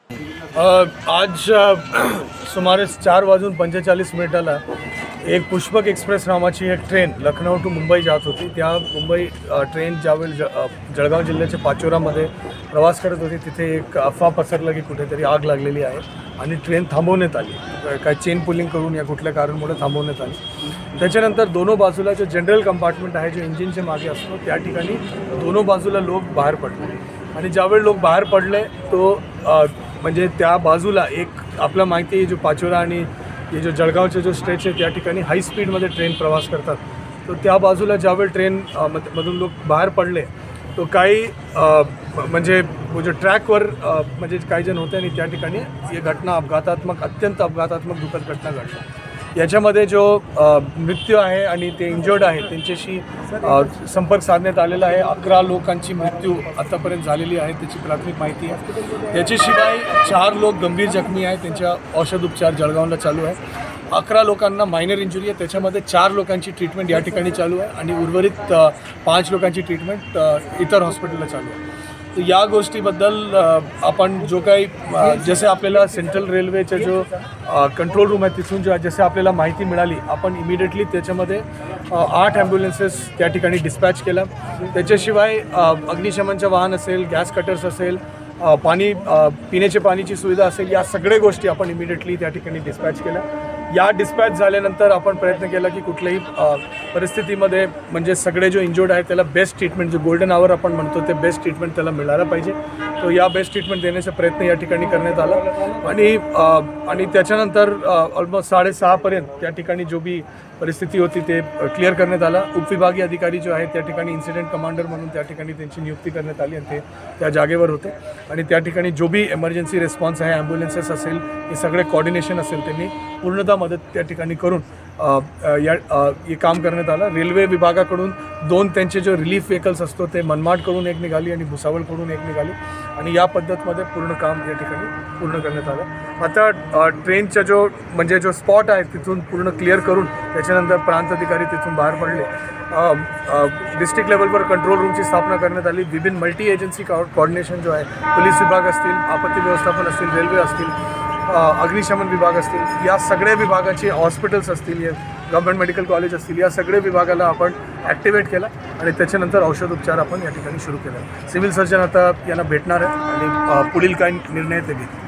आज सुमारे 4:45 एक पुष्पक एक्सप्रेस नावाची एक ट्रेन लखनौ टू मुंबई जात होती। त्या मुंबई ट्रेन ज्यावेळी जळगाव जिल्ह्याच्या पाचोरामध्ये प्रवास करत होती तिथे एक अफवा पसरला की कुठेतरी आग लागलेली आहे आणि ट्रेन थांबवण्यात आली। काय चेन पुलिंग करून या कुठल्या कारणामुळे थांबवण्यात आली। त्याच्यानंतर दोनों बाजूला जो जनरल कंपार्टमेंट आहे जो इंजिनच्या मागे असतो त्या ठिकाणी दोनों बाजूला लोक बाहेर पडले आणि ज्यावेळी लोक बाहेर पडले तो म्हणजे त्या बाजूला एक आपला माहिती आहे जो पाचोरा आणि ये जो जळगावचे जो स्ट्रेच आहे त्या ठिकाणी हाई स्पीडमध्ये ट्रेन प्रवास करतात। तो त्या बाजूला ज्यावेळी ट्रेन मधून लोक बाहेर पडले तो काही म्हणजे जो ट्रॅकवर म्हणजे काही जण होते आणि त्या ठिकाणी ही घटना अत्यंत अपघातात्मक दुःखद घटना घडली। याच्यामध्ये जो मृत्यू आहे आणि ते इंजर्ड आहे त्यांच्याशी संपर्क साधण्यात आलेला आहे। 11 लोकांची मृत्यू आतापर्यंत झालेली आहे त्याची प्राथमिक माहिती आहे। त्याच्याशिवाय 4 लोक गंभीर जखमी आहेत, त्यांच्या औषधोपचार जळगावला चालू आहे। 11 लोकांना मायनर इंजुरी आहे, त्याच्यामध्ये 4 लोकांची ट्रीटमेंट या ठिकाणी चालू आहे आणि उर्वरित 5 लोकांची ट्रीटमेंट इतर हॉस्पिटलला चालू आहे। तर या गोष्टीबद्दल आपण जो काही जसे आपल्याला सेंट्रल रेल्वेचा जो कंट्रोल रूम आहे तिथून जसे आपल्याला माहिती मिळाली आपण इमिडिएटली त्याच्यामध्ये 8 ॲम्ब्युलन्सेस त्या ठिकाणी डिस्पॅच केला। त्याच्याशिवाय अग्निशमनचं वाहन असेल, गॅस कटर्स असेल, पाणी पिण्याच्या पाण्याची सुविधा असेल, या सगळ्या गोष्टी आपण इमिडिएटली त्या ठिकाणी डिस्पॅच केल्या। या डिस्पॅच झाल्यानंतर आपण प्रयत्न केला की कुठल्याही परिस्थितीमध्ये म्हणजे सगळे जो इंजर्ड आहे त्याला बेस्ट ट्रीटमेंट, जो गोल्डन आवर आपण म्हणतो ते बेस्ट ट्रीटमेंट त्याला मिळायला पाहिजे। तो या बेस्ट ट्रीटमेंट देण्याचा प्रयत्न या ठिकाणी करण्यात आला आणि त्याच्यानंतर ऑलमोस्ट 6:30 पर्यंत त्या ठिकाणी जो भी परिस्थिती होती ते क्लिअर करण्यात आला। उपविभागीय अधिकारी जो आहे त्या ठिकाणी इन्सिडेंट कमांडर म्हणून त्या ठिकाणी त्यांची नियुक्ती करण्यात आली आणि ते त्या जागेवर होते आणि त्या ठिकाणी जो भी इमर्जन्सी रिस्पॉन्स आहे, ॲम्ब्युलन्सेस असेल, हे सगळे कोऑर्डिनेशन असेल त्यांनी पूर्णतः मदत त्या ठिकाणी करून हे काम करण्यात आलं। रेल्वे विभागाकडून 2 त्यांचे जो रिलीफ व्हेकल्स असतो ते मनमाडकडून एक निघाली आणि भुसावळकडून एक निघाली आणि या पद्धतीमध्ये पूर्ण काम या ठिकाणी पूर्ण करण्यात आलं। आता ट्रेनचा जो म्हणजे जो स्पॉट आहे तिथून पूर्ण क्लिअर करून त्याच्यानंतर प्रांत अधिकारी तिथून बाहेर पडले। डिस्ट्रिक्ट लेवलवर कंट्रोल रूमची स्थापना करण्यात आली। विभिन्न मल्टी एजन्सी कोऑर्डिनेशन जो आहे, पोलीस विभाग असतील, आपत्ती व्यवस्थापन असतील, रेल्वे असतील, अग्निशमन विभाग असतील, या सगळ्या विभागाचे हॉस्पिटल्स असतील, या गव्हर्नमेंट मेडिकल कॉलेज असतील, या सगळ्या विभागाला आपण ॲक्टिवेट केला आणि त्याच्यानंतर औषधोपचार आपण या ठिकाणी सुरू केला। सिव्हिल सर्जन आता यांना भेटणार आहे आणि पुढील काय निर्णय ते घेतील।